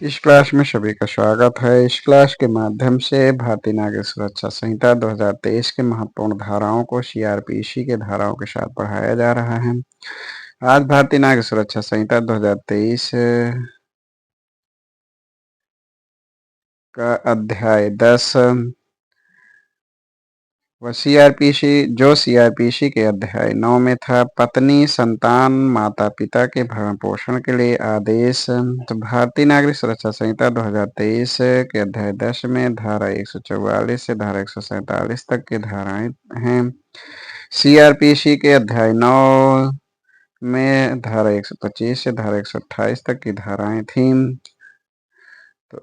इस क्लास में सभी का स्वागत है। इस क्लास के माध्यम से भारतीय नागरिक सुरक्षा संहिता 2023 के महत्वपूर्ण धाराओं को सीआरपीसी के धाराओं के साथ पढ़ाया जा रहा है। आज भारतीय नागरिक सुरक्षा संहिता 2023 का अध्याय 10 वह सीआरपीसी के अध्याय 9 में था, पत्नी संतान माता पिता के भरण पोषण के लिए आदेश। तो भारतीय नागरिक सुरक्षा संहिता 2023 के अध्याय 10 में धारा 144 से धारा 147 तक की धाराएं हैं। सीआरपीसी के अध्याय 9 में धारा 125 से धारा 128 तक की धाराएं थीं। तो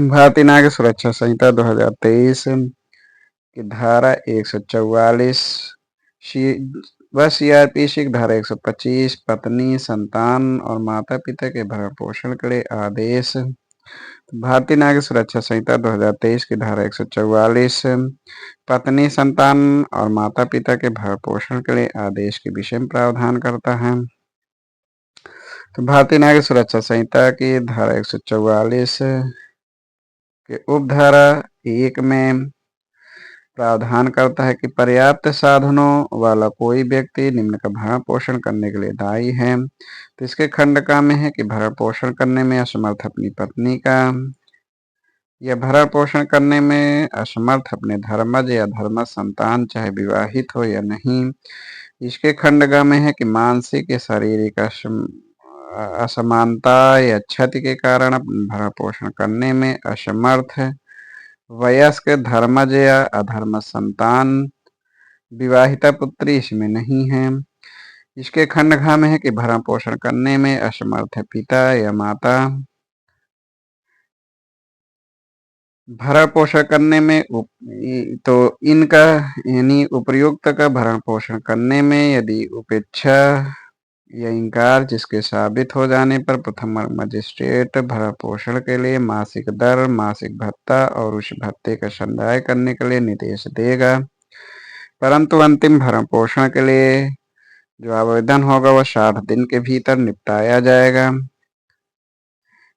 भारतीय नागरिक सुरक्षा संहिता 2023 की धारा 144 व सीआरपीसी की धारा 125 पत्नी संतान और माता पिता के भरण पोषण के लिए आदेश। भारतीय नागरिक सुरक्षा संहिता 2023 की धारा 144 पत्नी संतान और माता पिता के भरण पोषण के लिए आदेश के विषय में प्रावधान करता है। तो भारतीय नागरिक सुरक्षा संहिता की धारा 144 के उपधारा 1 में प्रावधान करता है कि पर्याप्त साधनों वाला कोई व्यक्ति निम्न का भरण पोषण करने के लिए दायी है। तो इसके खंड का में है कि भरण पोषण करने में असमर्थ अपनी पत्नी का या भरण पोषण करने में असमर्थ अपने धर्मज या धर्मज संतान चाहे विवाहित हो या नहीं। इसके खंडगा में है कि मानसिक या शारीरिक असमानता या क्षति के कारण भरण पोषण करने में असमर्थ वयस्क धर्मज या अधर्मज संतान विवाहिता पुत्री इसमें नहीं है। इसके खंडगा में है कि भरण पोषण करने में असमर्थ पिता या माता भरण पोषण करने में तो इनका यानी उपर्युक्त का भरण पोषण करने में यदि उपेक्षा या इनकार जिसके साबित हो जाने पर प्रथम मजिस्ट्रेट भरण पोषण के लिए मासिक दर मासिक भत्ता और उस भत्ते का संदाय करने के लिए निर्देश देगा, परंतु अंतिम भरण पोषण के लिए जो आवेदन होगा वह 60 दिन के भीतर निपटाया जाएगा।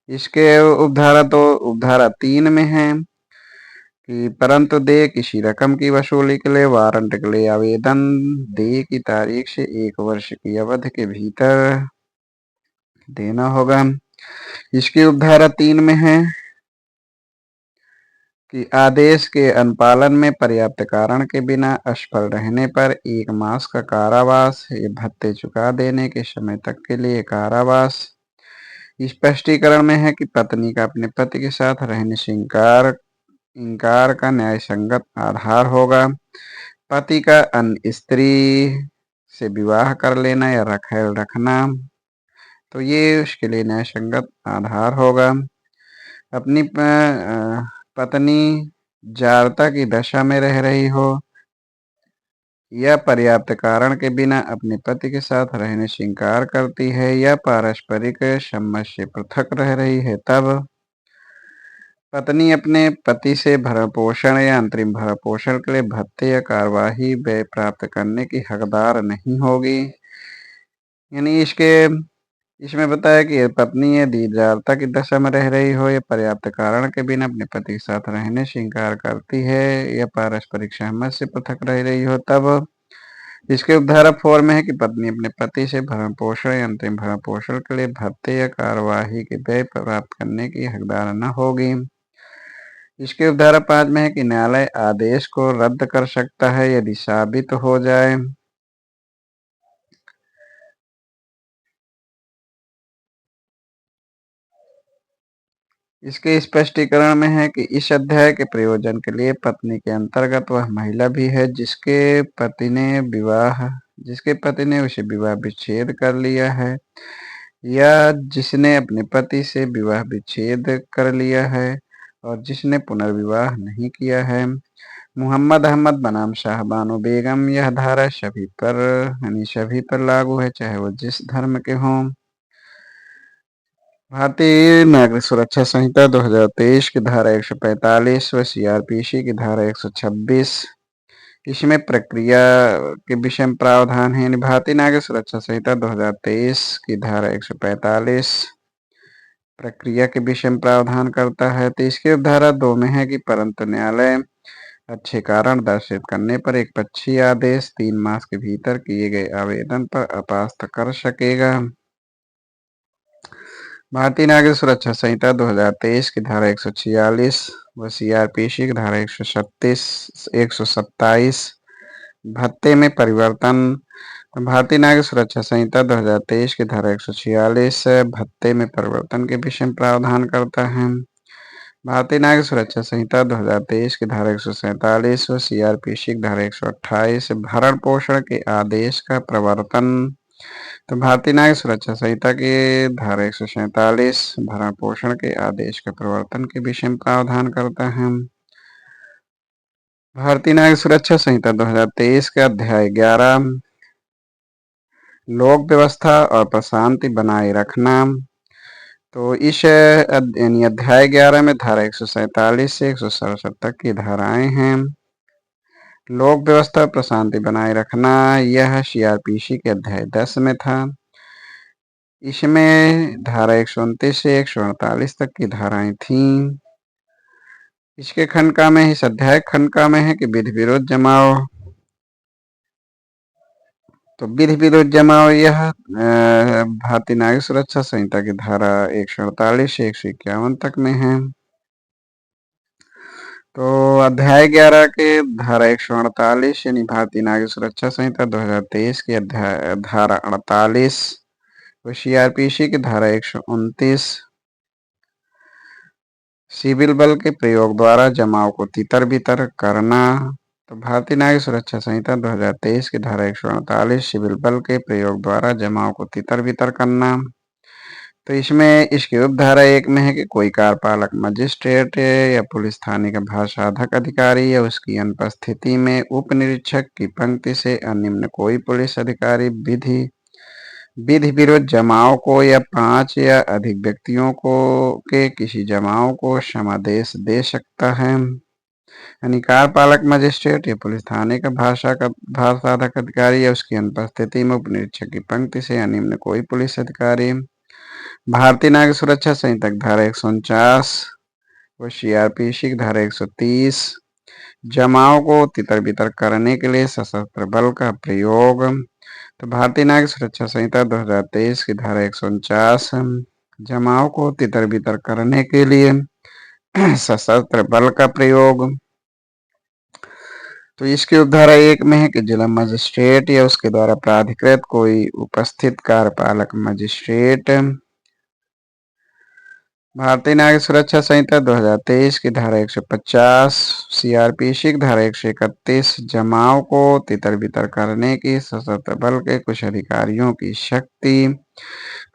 इसके उपधारा 3 में है कि परंतु देय किसी रकम की वसूली के लिए वारंट के लिए आवेदन देय की तारीख से 1 वर्ष की अवधि के भीतर देना होगा। इसकी उपधारा 3 में है कि आदेश के अनुपालन में पर्याप्त कारण के बिना असफल रहने पर 1 मास का कारावास या भत्ते चुका देने के समय तक के लिए कारावास। स्पष्टीकरण में है कि पत्नी का अपने पति के साथ रहने से इनकार का न्याय संगत आधार होगा। पति का अन्य स्त्री से विवाह कर लेना या रखेल रखना तो ये उसके लिए न्याय संगत आधार होगा। अपनी पत्नी जारता की दशा में रह रही हो या पर्याप्त कारण के बिना अपने पति के साथ रहने से इंकार करती है या पारस्परिक सम्मत से पृथक रह रही है, तब पत्नी अपने पति से भरण पोषण या अंतरिम भरण पोषण के लिए भत्ते या कार्यवाही व्यय प्राप्त करने की हकदार नहीं होगी। यानी इसमें बताया कि पत्नी यदि जारता की दशा में रह रही हो या पर्याप्त कारण के बिना अपने पति के साथ रहने से इंकार करती है या पारस्परिक सहमति से पृथक रह रही हो, तब इसके उपधारा 4 में है कि पत्नी अपने पति से भरण पोषण या अंतरिम भरण पोषण के लिए भत्ते या कार्यवाही के व्यय प्राप्त करने की हकदार न होगी। इसके उपधारा 5 में है कि न्यायालय आदेश को रद्द कर सकता है यदि साबित हो जाए इसके स्पष्टीकरण में है कि इस अध्याय के प्रयोजन के लिए पत्नी के अंतर्गत वह महिला भी है जिसके पति ने उसे विवाह विच्छेद कर लिया है या जिसने अपने पति से विवाह विच्छेद कर लिया है और जिसने पुनर्विवाह नहीं किया है। मोहम्मद अहमद बनाम शाहबानो बेगम यह धारा सभी पर लागू है, चाहे वो जिस धर्म के हों। भारतीय नागरिक सुरक्षा संहिता 2023 की धारा 145 व सीआरपीसी की धारा 126 इसमें प्रक्रिया के विषय में प्रावधान है। भारतीय नागरिक सुरक्षा संहिता 2023 की धारा 145 प्रक्रिया के विषय में प्रावधान करता है। तो इसके धारा 2 में है कि परंतु न्यायालय अच्छे कारण दर्शित करने पर एक पक्षीय आदेश 3 मास के भीतर किए गए आवेदन पर अपास्त कर सकेगा। भारतीय नागरिक सुरक्षा संहिता 2023 की धारा 146 व सीआरपीसी की धारा 127 भत्ते में परिवर्तन। भारतीय नागरिक सुरक्षा संहिता 2023 की धारा 146 भत्ते में परिवर्तन के विषय में प्रावधान करता है। भारतीय नागरिक सुरक्षा संहिता 2023 की धारा 147 व सीआरपीसी की धारा 128 भरण पोषण के आदेश का प्रवर्तन। तो भारतीय नागरिक सुरक्षा संहिता की धारा 147 भरण पोषण के आदेश के प्रवर्तन के विषय में प्रावधान करता है। भारतीय नागरिक सुरक्षा संहिता 2023 का अध्याय 11 लोक व्यवस्था और प्रशांति बनाए रखना। तो इस अध्याय 11 में धारा 147 से 167 तक की धाराएं हैं। लोक व्यवस्था प्रशांति बनाए रखना यह सीआरपीसी के अध्याय 10 में था। इसमें धारा 129 से 148 तक की धाराएं थीं। इसके खंड में इस अध्याय खंड में है कि विधि विरोध जमाव। तो विधि विरोध जमाव यह भारतीय नागरिक सुरक्षा संहिता की धारा 148 से 151 तक में है। तो अध्याय 11 के धारा 148 यानी भारतीय नागरिक सुरक्षा संहिता 2023 की अध्याय धारा 48 व सीआरपीसी की धारा 129 सिविल बल के प्रयोग द्वारा जमाव को तितर बितर करना। तो भारतीय नागरिक सुरक्षा संहिता 2023 की धारा 148 सिविल बल के प्रयोग द्वारा जमाव को तितर बितर करना। तो इसमें इसकी उपधारा 1 में है कि कोई कार्यपालक मजिस्ट्रेट या पुलिस थाने का भाषाधक अधिकारी या उसकी अनुपस्थिति में उप निरीक्षक की पंक्ति से अनिम्न कोई पुलिस अधिकारी विधि विरुद्ध जमाव को या 5 या अधिक व्यक्तियों को के किसी जमाव को समादेश दे सकता है। यानी कार्यपालक मजिस्ट्रेट या पुलिस थाने का भाषाधक अधिकारी या उसकी अनुपस्थिति में उप निरीक्षक की पंक्ति से अनिम्न कोई पुलिस अधिकारी। भारतीय नागरिक सुरक्षा संहिता की धारा 149 व सीआरपीसी की धारा 130 जमाव को तितर बितर करने के लिए सशस्त्र बल का प्रयोग। तो भारतीय नागरिक सुरक्षा संहिता 2023 की धारा 149 जमाव को तितर बितर करने के लिए सशस्त्र बल का प्रयोग। तो इसकी उपधारा 1 में है कि जिला मजिस्ट्रेट या उसके द्वारा प्राधिकृत कोई उपस्थित कार्यपालक मजिस्ट्रेट। भारतीय नागरिक सुरक्षा संहिता 2023 की धारा 150 सीआरपीसी की धारा 131 जमाव को तितर बितर करने की सशस्त्र बल के कुछ अधिकारियों की शक्ति।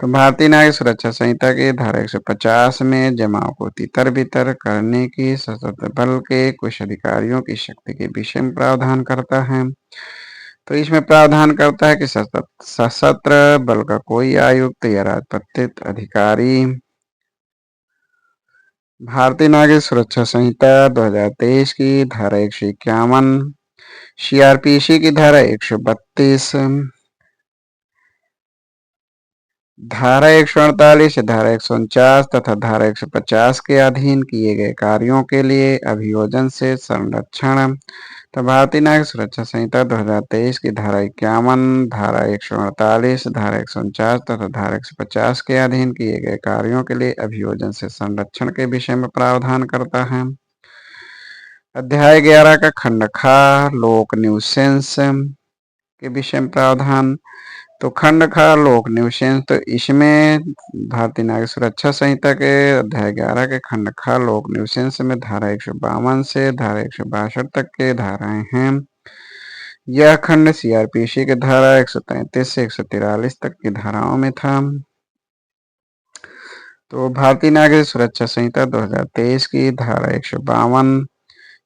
तो भारतीय नागरिक सुरक्षा संहिता की धारा 150 में जमाव को तितर बितर करने की सशस्त्र बल के कुछ अधिकारियों की शक्ति के विषय में प्रावधान करता है। तो इसमें प्रावधान करता है कि सशस्त्र बल का कोई आयुक्त या राजपत्रित अधिकारी भारतीय नागरिक सुरक्षा संहिता 2023 की धारा 151 सीआरपीसी की धारा 132 धारा 148 धारा 149 तथा धारा 150 के अधीन किए गए कार्यों के लिए अभियोजन से संरक्षण। तो भारतीय नागरिक सुरक्षा संहिता 2023 की धारा 51 धारा 148 धारा 149 तथा धारा 150 के अधीन किए गए कार्यों के लिए अभियोजन से संरक्षण के विषय में प्रावधान करता है। अध्याय 11 का खंड खा लोक न्यूसेंस के विषय में प्रावधान। तो खंड खा लोक न्यूसेंस तो इसमें भारतीय नागरिक सुरक्षा संहिता के अध्याय 11 के खंड खा लोक न्यूसेंस में धारा 152 से धारा 162 तक के धाराएं हैं। यह खंड सीआरपीसी के धारा 133 से 143 तक की धाराओं में था। तो भारतीय नागरिक सुरक्षा संहिता 2023 की धारा 152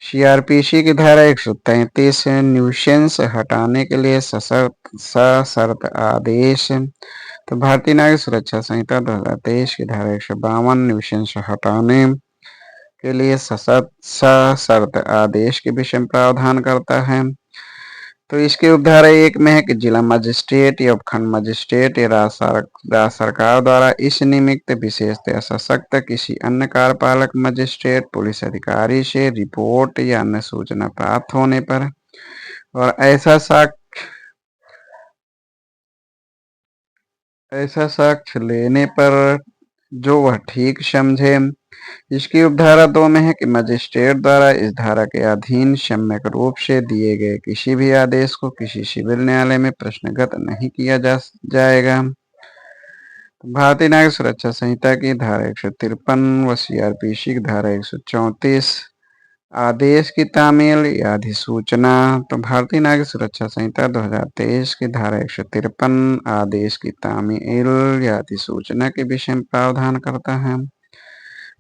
सीआरपीसी की धारा 133 न्यूसेंस हटाने के लिए सशर्त आदेश। तो भारतीय नागरिक सुरक्षा संहिता 2023 की धारा 152 न्यूसेंस हटाने के लिए सशर्त आदेश के विषय में प्रावधान करता है। तो इसकी उपधारा 1 में है कि जिला मजिस्ट्रेट या उपखंड मजिस्ट्रेट या राज्य सरकार द्वारा इस निमित्त विशेषतः सशक्त किसी अन्य कार्यपालक मजिस्ट्रेट पुलिस अधिकारी से रिपोर्ट या अन्य सूचना प्राप्त होने पर और ऐसा साक्ष्य लेने पर जो वह ठीक समझे। इसकी उपधारा 2 में है कि मजिस्ट्रेट द्वारा इस धारा के अधीन सम्यक रूप से दिए गए किसी भी आदेश को किसी सिविल न्यायालय में प्रश्नगत नहीं किया जाएगा। भारतीय नागरिक सुरक्षा संहिता की धारा 153 व सीआरपीसी की धारा 134 आदेश की तामील या अधिसूचना। तो भारतीय नागरिक सुरक्षा संहिता 2023 की धारा 153 आदेश की तामील या अधिसूचना के विषय में प्रावधान करता है।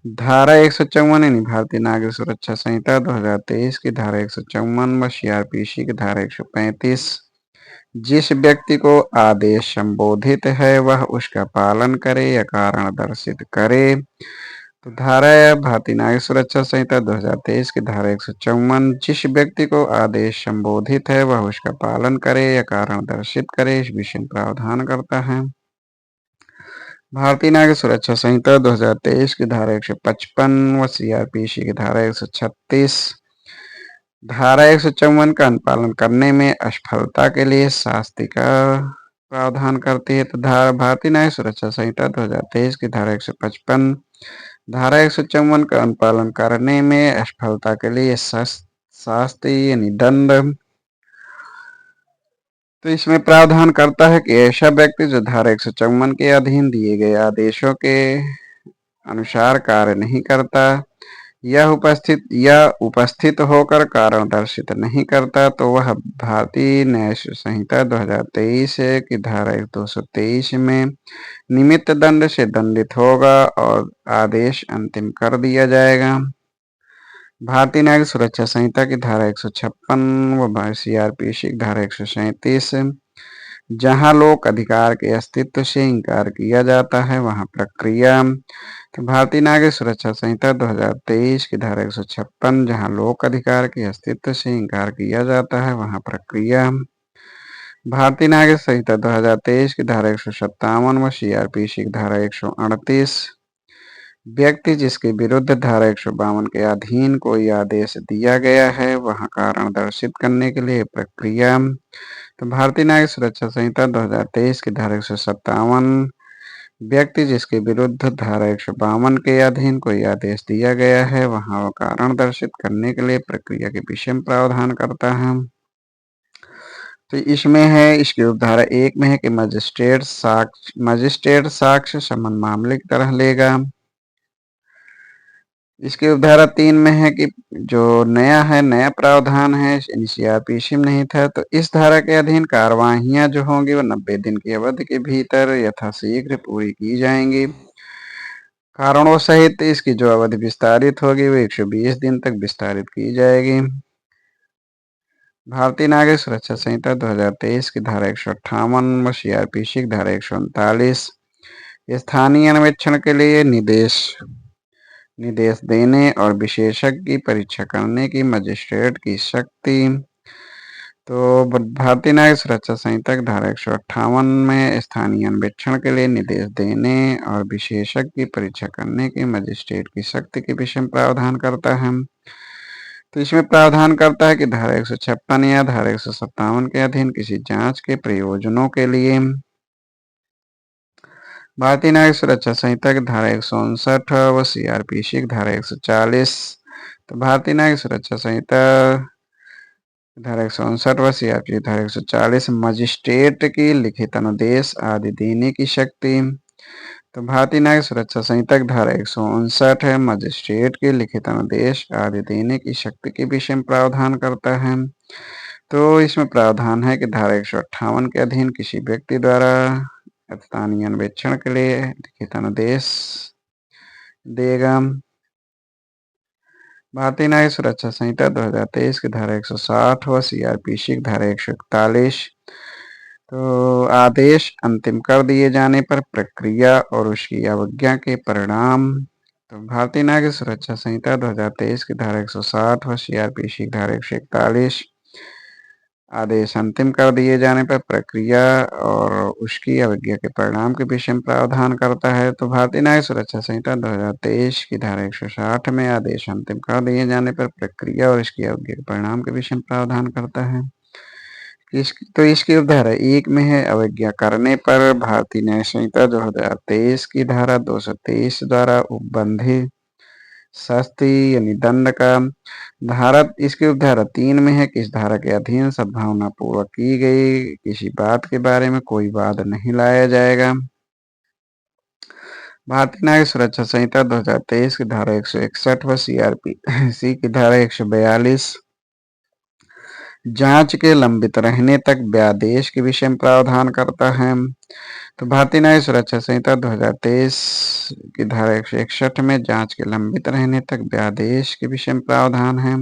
धारा 154 यानी भारतीय नागरिक सुरक्षा संहिता 2023 की धारा 154 व सीआरपीसी की धारा 135 जिस व्यक्ति को आदेश संबोधित है वह उसका पालन करे या कारण दर्शित करे। तो धारा भारतीय नागरिक सुरक्षा संहिता 2023 की धारा 154 जिस व्यक्ति को आदेश संबोधित है वह उसका पालन करे या कारण दर्शित करे इस विषय प्रावधान करता है। भारतीय नागरिक सुरक्षा संहिता 2023 की धारा 155 व सीआरपीसी की धारा 136 धारा 154 का अनुपालन करने में असफलता के लिए शास्ति का प्रावधान करती है। तो भारतीय न्याय सुरक्षा संहिता 2023 की धारा 155 धारा 154 का अनुपालन करने में असफलता के लिए शास्ति यानी दंड। तो इसमें प्रावधान करता है कि ऐसा व्यक्ति जो धारा 154 के अधीन दिए गए आदेशों के अनुसार कार्य नहीं करता यह उपस्थित होकर कारण दर्शित नहीं करता तो वह भारतीय न्याय संहिता 2023 की धारा 223 में निमित्त दंड से दंडित होगा और आदेश अंतिम कर दिया जाएगा। भारतीय न्यायिक सुरक्षा संहिता की धारा 156 व सीआरपीसी की धारा 137 जहां लोक अधिकार के अस्तित्व से इंकार किया जाता है वहां प्रक्रिया। तो भारतीय नागरिक सुरक्षा संहिता 2023 की धारा 156 जहां लोक अधिकार के अस्तित्व से इंकार किया जाता है वहां प्रक्रिया। भारतीय नागरिक संहिता 2023 की धारा 157 व सीआरपीसी की धारा 138 व्यक्ति जिसके विरुद्ध धारा 152 के अधीन कोई आदेश दिया गया है वहां कारण दर्शित करने के लिए प्रक्रिया। तो भारतीय नागरिक सुरक्षा संहिता 2023 की धारा 157 व्यक्ति जिसके विरुद्ध धारा 152 के अधीन कोई आदेश दिया गया है वहां कारण दर्शित करने के लिए प्रक्रिया के विषय में प्रावधान करता है। तो इसमें है इसकी उपधारा 1 में है कि मजिस्ट्रेट साक्ष्य संबंध मामले की तरह लेगा। इसकी उपधारा 3 में है कि जो नया प्रावधान है सीआरपीसी में नहीं था तो इस धारा के अधीन कार्यवाहियां जो होंगी वो 90 दिन की अवधि के भीतर यथाशीघ्र पूरी की जाएंगी। कारणों सहित इसकी जो अवधि विस्तारित होगी वो 120 दिन तक विस्तारित की जाएगी। भारतीय नागरिक सुरक्षा संहिता 2023 की धारा 158 व सीआरपीसी की धारा 139 स्थानीय अन्वेषण के लिए निर्देश देने और विशेषज्ञ की परीक्षा करने की मजिस्ट्रेट की शक्ति। तो भारतीय नागरिक सुरक्षा संहिता की धारा 158 में स्थानीय अन्वेषण के लिए निर्देश देने और विशेषज्ञ की परीक्षा करने की मजिस्ट्रेट की शक्ति के विषय में प्रावधान करता है। तो इसमें प्रावधान करता है कि धारा 156 या धारा 157 के अधीन किसी जांच के प्रयोजनों के लिए भारतीय नागरिक सुरक्षा संहिता की धारा 159 व सीआरपीसी की धारा 140 तो भारतीय नागरिक सुरक्षा संहिता धारा 159 व सीआरपीसी धारा 140 मजिस्ट्रेट की लिखित अनुदेश आदि देने की शक्ति। तो भारतीय नागरिक सुरक्षा संहिता की धारा 159 है मजिस्ट्रेट के लिखित अनुदेश आदि देने की शक्ति के विषय में प्रावधान करता है। तो इसमें प्रावधान है कि धारा 158 के अधीन किसी व्यक्ति द्वारा स्थानीय अन्वेषण के लिए लिखित अनुदेश देगा। भारतीय नागरिक सुरक्षा संहिता 2023 की धारा 160 व सीआरपीसी की धारा 141 तो आदेश अंतिम कर दिए जाने पर प्रक्रिया और उसकी अवज्ञा के परिणाम। तो भारतीय नागरिक सुरक्षा संहिता 2023 की धारा 160 व सीआरपीसी की धारा 141 आदेश अंतिम कर दिए जाने पर प्रक्रिया और उसकी अवज्ञा के परिणाम के विषय में प्रावधान करता है। तो भारतीय न्याय सुरक्षा संहिता 2023 की धारा 160 में आदेश अंतिम कर दिए जाने पर प्रक्रिया और इसकी अवज्ञा के परिणाम के विषय में प्रावधान करता है। इसकी उपधारा 1 में है अवज्ञा करने पर भारतीय न्याय संहिता 2023 की धारा 223 द्वारा उपबंधित शास्ति यानी दंड का। धारा इसकी उपधारा 3 में है कि इस धारा के अधीन सद्भावना पूर्वक की गई किसी बात के बारे में कोई वाद नहीं लाया जाएगा। भारतीय नागरिक सुरक्षा संहिता 2023 की धारा 161 व सीआरपीसी की धारा 142 जांच के लंबित रहने तक व्यादेश के विषय में प्रावधान करता है। तो भारतीय न्याय सुरक्षा संहिता 2023 की धारा 161 में जांच के लंबित रहने तक व्यादेश के विषय में प्रावधान है।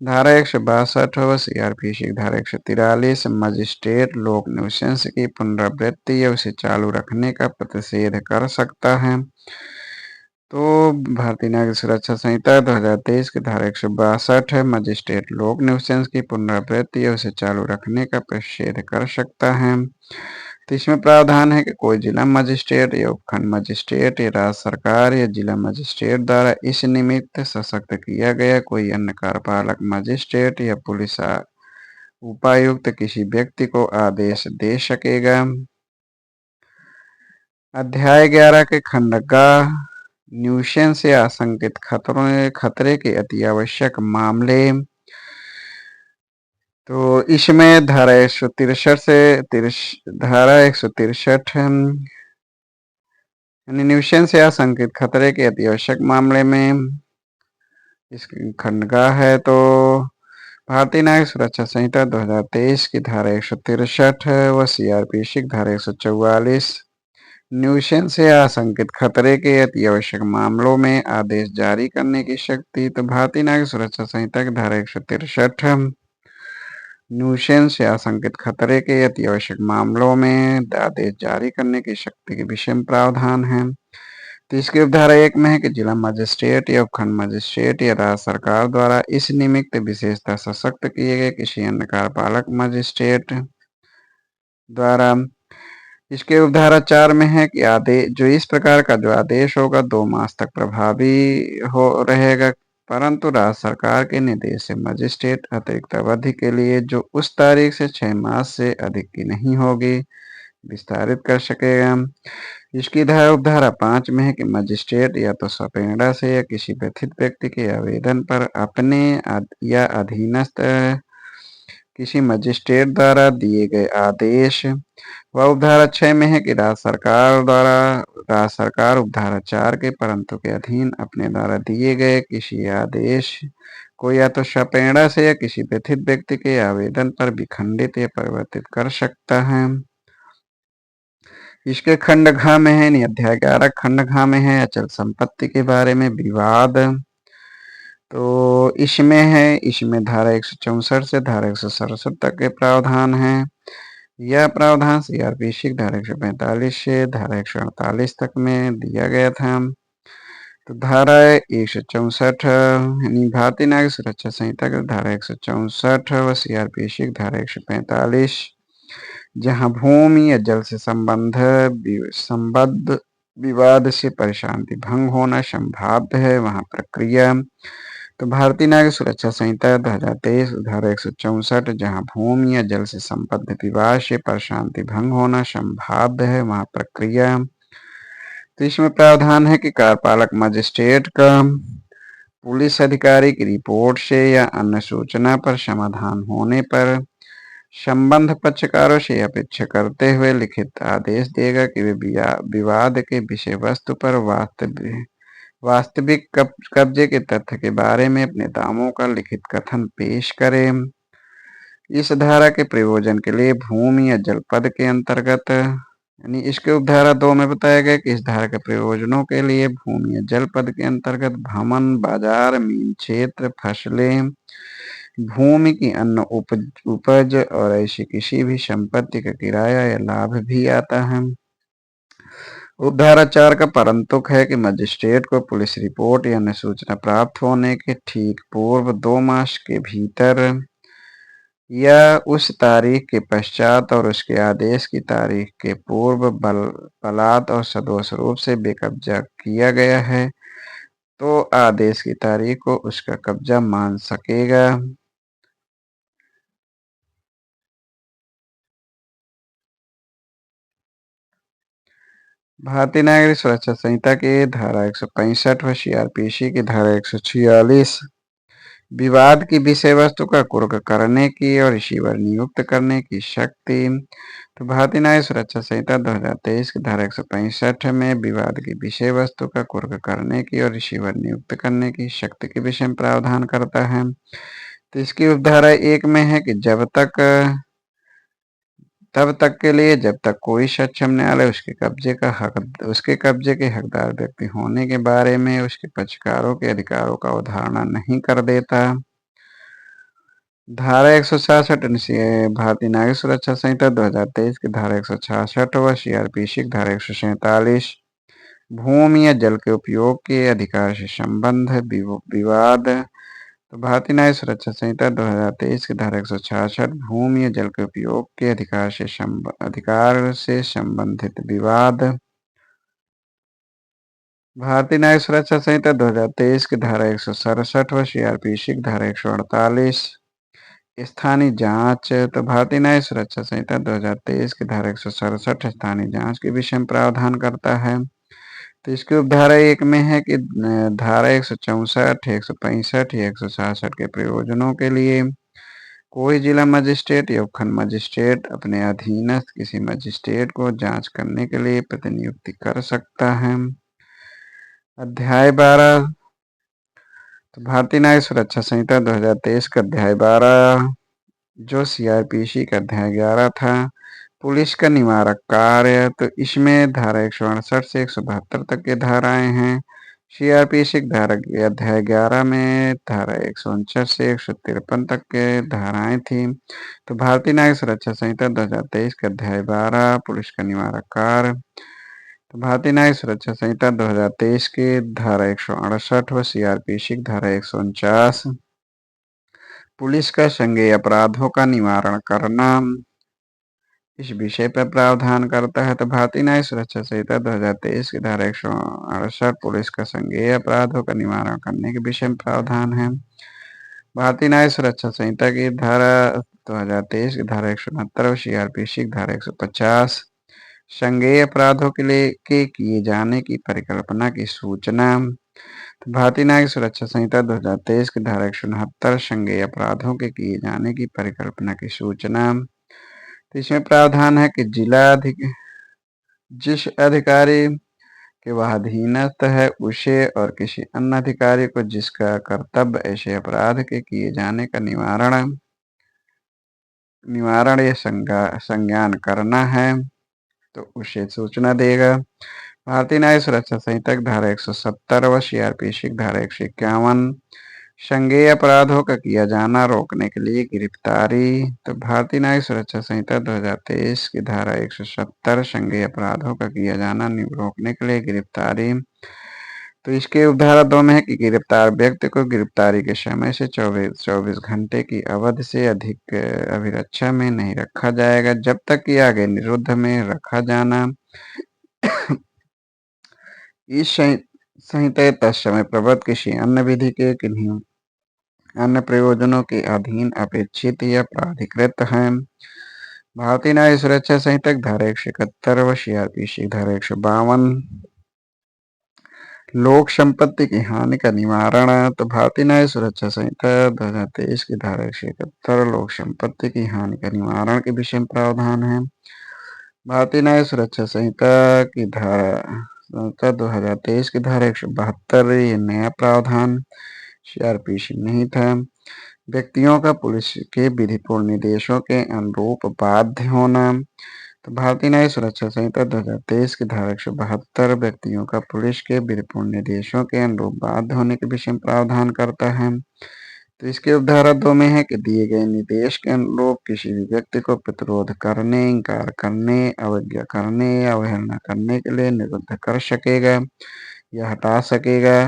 धारा 162 व सीआरपीसी की धारा 143 मजिस्ट्रेट लोक न्यूसेंस की पुनरावृत्ति या उसे चालू रखने का प्रतिषेध कर सकता है। तो भारतीय नागरिक सुरक्षा संहिता 2023 की धारा 162 है मजिस्ट्रेट लोक न्यूसेंस की पुनरावृत्ति या उसे चालू रखने का प्रतिषेध कर सकता है। तो इसमें प्रावधान है कि कोई जिला मजिस्ट्रेट या उपखंड मजिस्ट्रेट या राज्य सरकार या जिला मजिस्ट्रेट द्वारा इस निमित्त सशक्त किया गया कोई अन्य कार्यपालक मजिस्ट्रेट या पुलिस उपायुक्त किसी व्यक्ति को आदेश दे सकेगा। अध्याय 11 के खंडगा न्यूसेंस से आशंकित खतरे के अति आवश्यक मामले। तो इसमें धारा 163 से धारा 163 यानी न्यूसेंस से आशंकित खतरे के अति आवश्यक मामले में इस खंडगा है। तो भारतीय नागरिक सुरक्षा संहिता 2023 की धारा 163 व सीआरपीसी की धारा 144 न्यूसेंस से आशंकित खतरे के अति आवश्यक मामलों में आदेश जारी करने की शक्ति। तो भारतीय नागरिक सुरक्षा संहिता की धारा 163 न्यूसेंस से आशंकित खतरे के अति आवश्यक मामलों में आदेश जारी करने की शक्ति के विषय में प्रावधान है। तो इसकी उपधारा 1 में है कि जिला मजिस्ट्रेट या उपखंड मजिस्ट्रेट या राज्य सरकार द्वारा इस निमित्त विशेषता सशक्त किए गए किसी अन्य कार्यपालक मजिस्ट्रेट द्वारा। इसके उपधारा 4 में है कि आदेश जो इस प्रकार का जो आदेश होगा 2 मास तक प्रभावी हो रहेगा, परंतु राज्य सरकार के निर्देश से मजिस्ट्रेट अतिरिक्त अवधि के लिए जो उस तारीख से 6 मास से अधिक की नहीं होगी विस्तारित कर सकेगा। इसकी उपधारा 5 में है कि मजिस्ट्रेट या तो स्वप्रेरणा से या किसी व्यथित व्यक्ति के आवेदन पर अपने या अधीनस्थ किसी मजिस्ट्रेट द्वारा दिए गए आदेश व उपधारा 6 में है कि राज्य सरकार उपधारा 4 के परंतु के अधीन अपने द्वारा दिए गए किसी आदेश को या तो स्वप्रेरणा से या किसी व्यथित व्यक्ति के आवेदन पर विखंडित या परिवर्तित कर सकता है। इसके खंड घ में है अध्याय 11 खंड घ में है अचल संपत्ति के बारे में विवाद। तो इसमें धारा 164 से धारा 167 तक के प्रावधान है। यह प्रावधान सीआरपीसी धारा 145 से धारा 148 तक में दिया गया था। तो धारा 164 यानी भारतीय नागरिक सुरक्षा संहिता की धारा 164 व सीआरपीसी धारा 145 जहां भूमि या जल से संबद्ध विवाद से परेशानी भंग होना संभाव्य है वहां प्रक्रिया। तो भारतीय नागरिक सुरक्षा संहिता 2023 धारा 164 जहां भूमि या जल से संबद्ध विवाद से परेशानी भंग होना संभाव्य है वहां प्रक्रिया। तो इसमें प्रावधान है कि कार्यपालक मजिस्ट्रेट का पुलिस अधिकारी की रिपोर्ट से या अन्य सूचना पर समाधान होने पर संबंध पक्षकारों से अपेक्षा करते हुए लिखित आदेश देगा कि वे विवाद के विषय वस्तु पर वास्तविक कब्जे के तथ्य के बारे में अपने दावों का लिखित कथन पेश करें। इस धारा के प्रयोजन के लिए भूमि या जलपद के अंतर्गत यानी इसके उपधारा 2 में बताया गया कि इस धारा के प्रयोजनों के लिए भूमि या जलपद के अंतर्गत भवन बाजार मीन क्षेत्र फसलें भूमि की अन्य उपज और ऐसी किसी भी संपत्ति का किराया या लाभ भी आता है। उपधारा 4 का परंतुक है कि मजिस्ट्रेट को पुलिस रिपोर्ट या अन्य सूचना प्राप्त होने के ठीक पूर्व 2 मास के भीतर या उस तारीख के पश्चात और उसके आदेश की तारीख के पूर्व बलात् और सदोष रूप से बेकब्जा किया गया है, तो आदेश की तारीख को उसका कब्जा मान सकेगा। भारतीय नागरिक सुरक्षा संहिता की धारा 165 व सीआरपीसी की धारा 146 विवाद की विषय वस्तु का कुर्क करने की और रिसीवर नियुक्त करने की शक्ति। तो भारतीय न्याय सुरक्षा संहिता 2023 की धारा 165 में विवाद की विषय वस्तु का कुर्क करने की और रिसीवर नियुक्त करने की शक्ति के विषय में प्रावधान करता है। तो इसकी उपधारा 1 में है कि तब तक के लिए जब तक कोई सक्षम न्यायालय उसके कब्जे के हकदार व्यक्ति होने के बारे में उसके पक्षकारों के अधिकारों का अवधारणा नहीं कर देता। धारा 166 भारतीय नागरिक सुरक्षा संहिता 2023 की धारा 166 व सीआरपीसी की धारा 147 भूमि या जल के उपयोग के अधिकार से संबंध विवाद। तो भारतीय न्याय सुरक्षा संहिता 2023 की धारा 166 भूमि या जल के उपयोग के अधिकार से संबंधित विवाद। भारतीय न्याय सुरक्षा संहिता 2023 की धारा 167 व सीआरपीसी की धारा 148 स्थानीय जांच। तो भारतीय न्याय सुरक्षा संहिता 2023 की धारा 167 स्थानीय जांच के विषय में प्रावधान करता है। तो इसकी उपधारा 1 में है कि धारा 164, 165 या 166 के प्रयोजनों के लिए कोई जिला मजिस्ट्रेट या उपखंड मजिस्ट्रेट अपने अधीनस्थ किसी मजिस्ट्रेट को जांच करने के लिए प्रतिनियुक्ति कर सकता है। अध्याय 12। तो भारतीय न्याय सुरक्षा संहिता 2023 का अध्याय 12 जो सीआरपीसी का अध्याय 11 था, पुलिस का निवारक कार्य। तो इसमें धारा 168 से 172 तक के धाराएं हैं। सीआरपीसी की धारा अध्याय 11 में धारा 159 से 153 तक के धाराएं थी। तो भारतीय न्यायिक सुरक्षा संहिता 2023 का अध्याय 12 पुलिस का निवारक कार्य। तो भारतीय न्यायिक सुरक्षा संहिता 2023 की धारा 168 व सीआरपीसी की धारा 149 पुलिस का संज्ञेय अपराधों का निवारण करना इस विषय पर प्रावधान करता है। तो भारतीय न्याय सुरक्षा संहिता 2023 की धारा 168 पुलिस का संज्ञेय अपराधों का निवारण करने के विषय में प्रावधान है। भारतीय न्याय सुरक्षा संहिता की धारा 2023 की धारा 169 और सीआरपीसी की धारा 150 संज्ञेय अपराधों के किए जाने की परिकल्पना की सूचना। तो भारतीय न्यायिक सुरक्षा संहिता 2023 की धारा 169 संज्ञेय अपराधों के किए जाने की परिकल्पना की सूचना। तो इसमें प्रावधान है कि जिस अधिकारी के वह अधीनस्थ है उसे और किसी अन्य अधिकारी को जिसका कर्तव्य ऐसे अपराध के किए जाने का निवारण या संज्ञान करना है, तो उसे सूचना देगा। भारतीय न्याय सुरक्षा संहिता की धारा 170 व सीआरपीसी की धारा 151 संज्ञेय अपराधों का किया जाना रोकने के लिए गिरफ्तारी। तो भारतीय न्यायिक सुरक्षा संहिता 2023 की धारा 170 संज्ञेय अपराधों का किया जाना रोकने के लिए गिरफ्तारी। तो इसके उपधारा 2 में है कि गिरफ्तार व्यक्ति को गिरफ्तारी के समय से 24 घंटे की अवधि से अधिक अभिरक्षा में नहीं रखा जाएगा जब तक कि आगे निरुद्ध में रखा जाना इस संहिता तत्समय प्रबद्ध किसी अन्य विधि के किन्हीं अन्य प्रयोजनों के अधीन अपेक्षित या प्राधिकृत है। भारतीय न्याय सुरक्षा संहिता धारा 171 व सीआरपीसी धारा 152 लोक संपत्ति की हानि का निवारण। तो भारतीय न्याय सुरक्षा संहिता 2023 की धारा 171 लोक संपत्ति की हानि का निवारण के विषय में प्रावधान है। भारतीय न्याय सुरक्षा संहिता की धारा 2023 की धारा 172 ये नया प्रावधान सीआरपीसी नहीं था। व्यक्तियों का पुलिस के विधिपूर्ण निर्देशों के अनुरूप बाध्य होना। तो भारतीय न्याय सुरक्षा संहिता 2023 की धारा 172 व्यक्तियों का पुलिस के विधिपूर्ण निर्देशों के अनुरूप बाध्य होने के विषय में प्रावधान करता है। तो इसके उपधारा 2 में है कि दिए गए निर्देश के अनुरूप किसी भी व्यक्ति को प्रतिरोध करने, इंकार करने, अवज्ञा करने या अवहेलना करने के लिए निरुद्ध कर सकेगा या हटा सकेगा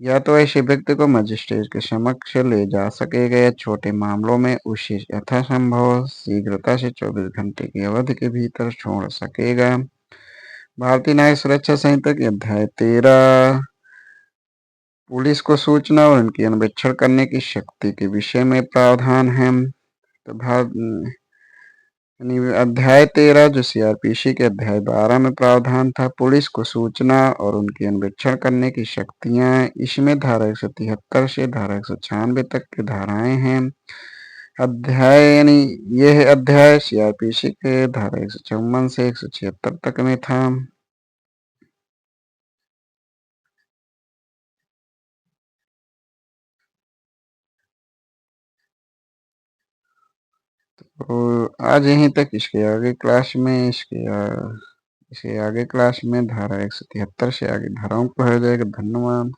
या तो ऐसे व्यक्ति को मजिस्ट्रेट के समक्ष ले जा सकेगा या छोटे मामलों में उसे यथासंभव शीघ्रता से 24 घंटे की अवधि के भीतर छोड़ सकेगा। भारतीय न्यायिक सुरक्षा संहिता के अध्याय 13 पुलिस को सूचना और उनकी अन्वेषण करने की शक्ति के विषय में प्रावधान है। तो अध्याय 13 जो सीआरपीसी के अध्याय 12 में प्रावधान था, पुलिस को सूचना और उनकी अन्वेषण करने की शक्तियां, इसमें धारा 173 से धारा 196 तक की धाराएं हैं। यह अध्याय सीआरपीसी के धारा 154 से 176 तक में था। तो आज यहीं तक। इसके आगे क्लास में धारा 173 से आगे धाराओं को पढ़ा जाएगा। धन्यवाद।